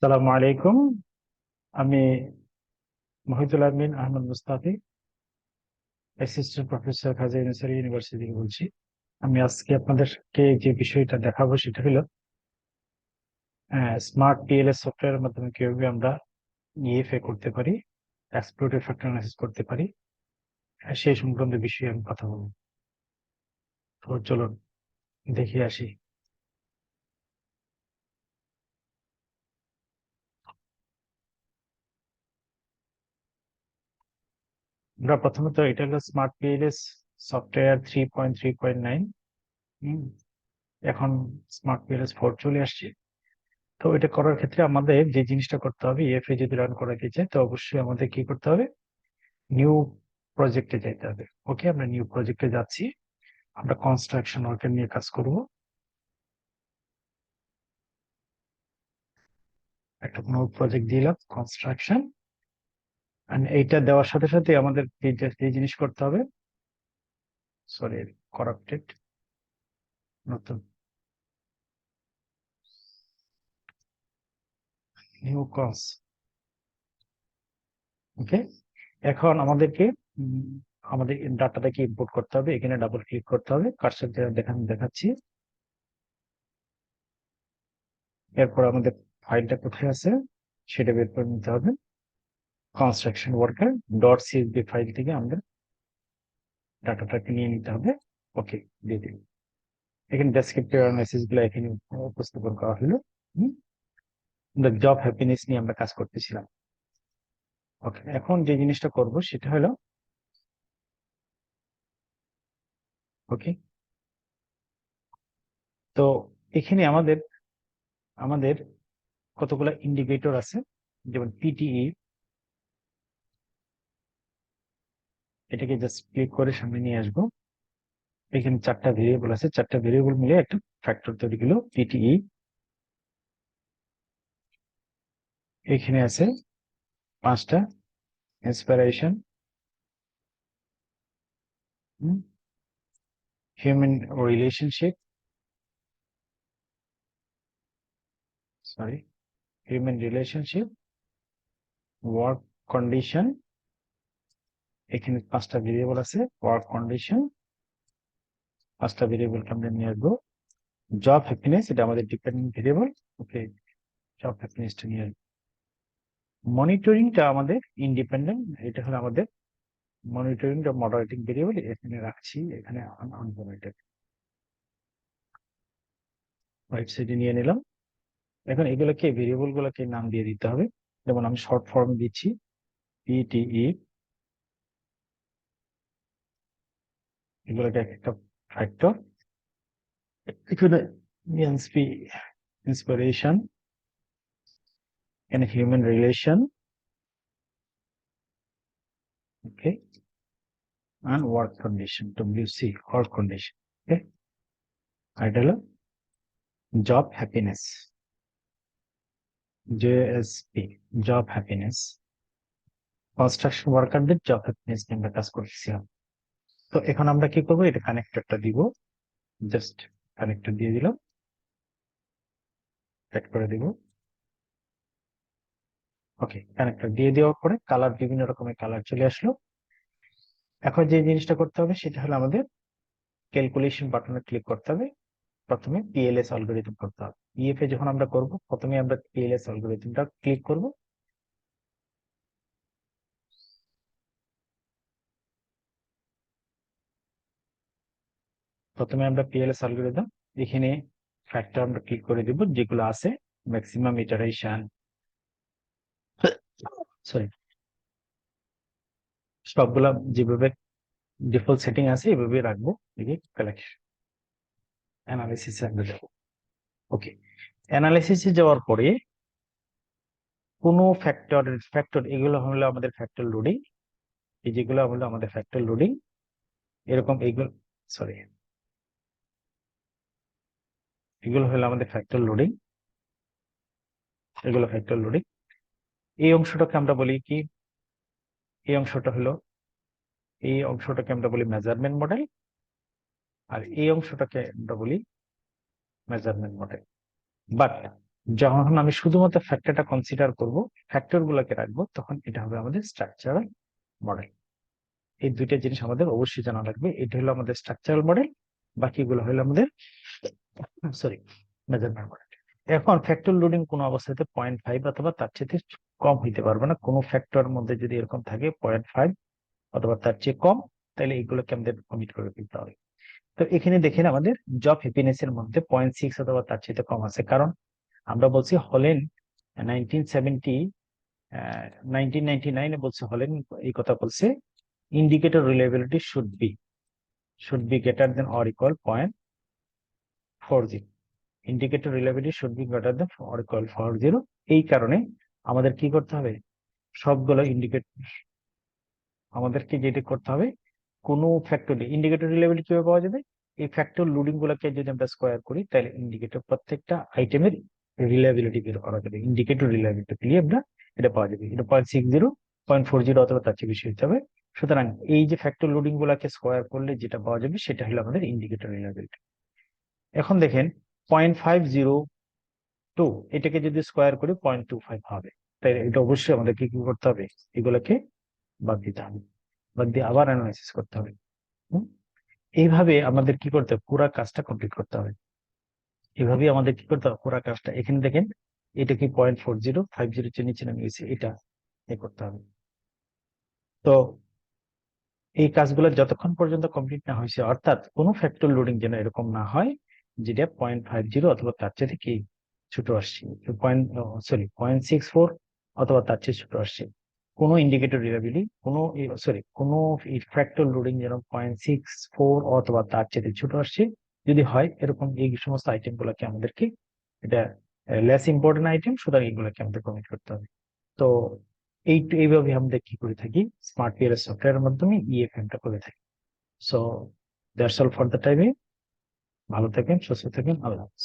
আসসালামু আলাইকুম। আমি মহিদুল আমিন আহমদ মুস্তাফি, অ্যাসিস্ট্যান্ট প্রফেসর খাজা ইউনুসারি ইউনিভার্সিটি থেকে বলছি। আমি আজকে আপনাদেরকে যে বিষয়টা দেখাবো সেটা হলো স্মার্ট পিএলএস সফটওয়্যারের মাধ্যমে কিভাবে আমরা ইএফএ করতে পারি, এক্সপ্লোরেটরি ফ্যাক্টর অ্যানালাইসিস করতে পারি। সেই সংক্রান্ত বিষয়ে আমি কথা বলবো। তো চলুন দেখে আসি। আমরা প্রথমত এটা হলো স্মার্ট পিএলএস সফটওয়্যার 3.3.9। এখন স্মার্ট পিএলএস 4 চলে আসছে। তো এটা করার ক্ষেত্রে আমাদের যে জিনিসটা করতে হবে, ইএফএ যদি রান করাতে চাই তো অবশ্যই আমাদের কি করতে হবে, নিউ প্রজেক্টে যেতে হবে। ওকে, আমরা নিউ প্রজেক্টে যাচ্ছি। আমরা কনস্ট্রাকশন ওয়ার্কার নিয়ে কাজ করব। একটা নিউ প্রজেক্ট দিলাম কনস্ট্রাকশন, এইটা দেওয়ার সাথে সাথে আমাদের যে জিনিস করতে হবে, সরি করাপ্টেড, নতুন নিউ কনস। ওকে, এখন আমাদেরকে আমাদের ডাটাটাকে ইম্পোর্ট করতে হবে। এখানে ডাবল ক্লিক করতে হবে, কার্সর দেখাচ্ছি। এরপর আমাদের ফাইলটা কোথায় আছে সেটা বের করে নিতে হবে। Construction worker dot CSV file থেকে আমাদের ডাটাটাকে নিয়ে নিতে হবে। ওকে, দিয়ে দিন। এখানে ডেসক্রিপটিভ অ্যানালাইসিস গুলো এখানে উপস্থাপন করা হলো। জব হ্যাপিনেস নিয়ে আমরা কাজ করতেছিলাম। ওকে, এখন যে জিনিসটা করব সেটা হলো, ওকে, তো এখানে আমাদের আমাদের কতগুলো ইন্ডিকেটর আছে, যেমন পিটিই। এটাকে জাস্ট ক্লিক করে সামনে নিয়ে আসবো। এখানে 4টা ভেরিয়েবল আছে, 4টা ভেরিয়েবল মিলে একটা ফ্যাক্টর তৈরি হলো পিটিই। এখানে আছে 5টা inspiration, human relationship, sorry human relationship, work condition. এখানে 5টা ভেরিয়েবল আছে, ওয়ার্ক কন্ডিশন। 5টা ভেরিয়েবলকে আমরা নিয়ে আসবো। জব হ্যাপিনেস, এটা আমাদের ডিপেন্ডেন্ট ভেরিয়েবল। ওকে, জব হ্যাপিনেসটা নিয়ে আসবো। মনিটরিংটা আমাদের ইন্ডিপেন্ডেন্ট, এটা হলো আমাদের মনিটরিংটা মডারেটিং ভেরিয়েবল, এখানে রাখছি। এখানে আনমনিটর রাইট সাইডে নিয়ে নিলাম। এখন এগুলোকে ভেরিয়েবল গুলোকে নাম দিয়ে দিতে হবে। যেমন আমি শর্ট ফর্ম দিচ্ছি পিটিই। এগুলোকে একটা ফ্যাক্টর। এখানে এনসপি inspiration, and human relation, okay, and work condition, WC, work condition, okay, idle job happiness, JSP, job happiness, construction ওয়ার্কারদের জব হ্যাপিনেস নিয়ে আমরা কাজ করতেছিলাম। তো এখন আমরা কি করবো, এটা কানেক্টরটা দিব। জাস্ট কানেক্টর দিয়ে দিলাম, অ্যাড করে দিব। ওকে, কানেক্টর দিয়ে দেওয়ার পরে কালার, বিভিন্ন রকমের কালার চলে আসলো। এখন যে জিনিসটা করতে হবে সেটা হলো আমাদের ক্যালকুলেশন বাটনে ক্লিক করতে হবে। প্রথমে পিএলএস অ্যালগরিদম করতে হবে। ইএফএ যখন আমরা করব, প্রথমে আমরা পিএলএস অ্যালগরিদমটা ক্লিক করব। প্রথমে আমরা পিএলএস অ্যালগরিদম, এখানে ফ্যাক্টর আমরা ক্লিক করে দিব যেগুলো আছে, ম্যাক্সিমাম ইটারেশন, সরি, সবগুলা যেভাবে ডিফল্ট সেটিং আছে এভাবে রাখবো। কালেকশন অ্যানালাইসিসে আমরা যাবো। ওকে, অ্যানালাইসিসে যাওয়ার পরে কোনো ফ্যাক্টর এগুলো হলো আমাদের ফ্যাক্টর লোডিং। এই যেগুলো হলো আমাদের ফ্যাক্টর লোডিং, এরকম এগুলো, সরি, এগুলো হলো আমাদের ফ্যাক্টর লোডিং। এগুলো ফ্যাক্টর লোডিং। এই অংশটাকে আমরা বলি কি, এই অংশটা হলো, এই অংশটাকে আমরা বলি মেজারমেন্ট মডেল, আর এই অংশটাকে আমরা বলি মেজারমেন্ট মডেল। বাট যখন আমি শুধুমাত্র ফ্যাক্টরটা কনসিডার করব, ফ্যাক্টর গুলোকে রাখবো, তখন এটা হবে আমাদের স্ট্রাকচারাল মডেল। এই দুইটা জিনিস আমাদের অবশ্যই জানা লাগবে। এটা হলো আমাদের স্ট্রাকচারাল মডেল, বাকিগুলো হলো আমাদের সরি মেজারমেন্ট মডেল। এখন ফ্যাক্টর লোডিং কোনো অবস্থাতে 0.5 অথবা তার চেয়ে কম হইতে পারবে না। কোনো ফ্যাক্টর মধ্যে যদি এরকম থাকে 0.5 অথবা তার চেয়ে কম, তাহলে এইগুলোকে আমাদের কমিট করে ফেলতে হবে। তো এখানে দেখেন আমাদের জব হ্যাপিনেস এর মধ্যে 0.6 অথবা তার চেয়ে কম আছে, কারণ আমরা বলছি হলেন 1999 বলছে, হলেন এই কথা বলছে, indicator reliability should be greater than or equal 0.40। Indicator reliability should be greater than or equal 40। এই কারণে আমাদের কি করতে হবে, সবগুলো আমাদেরকে যেটা করতে হবে, কোনো ফ্যাক্টর ইন্ডিকেটর রিলায়েবিলিটি কিভাবে পাওয়া যাবে, এই ফ্যাক্টর লোডিং গুলোকে যদি আমরা স্কোয়ার করি, তাহলে ইন্ডিকেটর প্রত্যেকটা আইটেমের রিলায়েবিলিটি বের করা যাবে। ইন্ডিকেটর রিলায়েবিলিটি দিয়ে আমরা এটা পাওয়া যাবে। এটা 0.60, 0.40 অথবা তার চেয়ে বেশি হতে হবে। সুতরাং এই যে ফ্যাক্টর লোডিং গুলাকে স্কোয়ার করলে যেটা পাওয়া যাবে, সেটা হলো আমাদের ইন্ডিকেটর রিলায়েবিলিটি। এখন দেখেন 0.502, এটাকে যদি স্কোয়ার করি 0.25 হবে। তাই এটা অবশ্যই আমাদেরকে কি করতে হবে, এগুলোকে বাদ দিতে হবে, বাদ দিয়ে আবার অ্যানালাইসিস করতে হবে। এইভাবে আমাদের কি করতে হবে, পুরো কাজটা কমপ্লিট করতে হবে। এভাবেই আমাদের কি করতে হবে, পুরো কাজটা। এখানে দেখেন এটা কি 0.4050 চেয়ে নিচে নামিয়ে গেছে, এটা করতে হবে। তো এই কাজগুলো যতক্ষণ পর্যন্ত কমপ্লিট না হয়েছে, অর্থাৎ কোনো ফ্যাক্টর লোডিং যেন এরকম না হয় যেটা 0.50 অথবা তার চেয়ে কি ছোট আসছে, 0.64 অথবা তার চেয়ে ছোট আসছে। কোনো ইন্ডিকেটর রিলায়েবিলিটি, কোনো ফ্যাক্টর লোডিং যেন 0.64 অথবা তার চেয়ে ছোট আসছে যদি হয়, এরকম এই সমস্ত আইটেম গুলোকে আমাদেরকে, এটা লেস ইম্পর্টেন্ট আইটেম, সুতরাং এগুলোকে আমাদের কমিট করতে হবে। তো এইভাবে আমরা কি করে থাকি, স্মার্ট পিএলএস সফটওয়্যারের মাধ্যমে ইএফএম টা করে থাকি। So that's all for the টাইমে। ভালো থাকেন, সুস্থ থাকেন, আল্লাহ হাফেজ।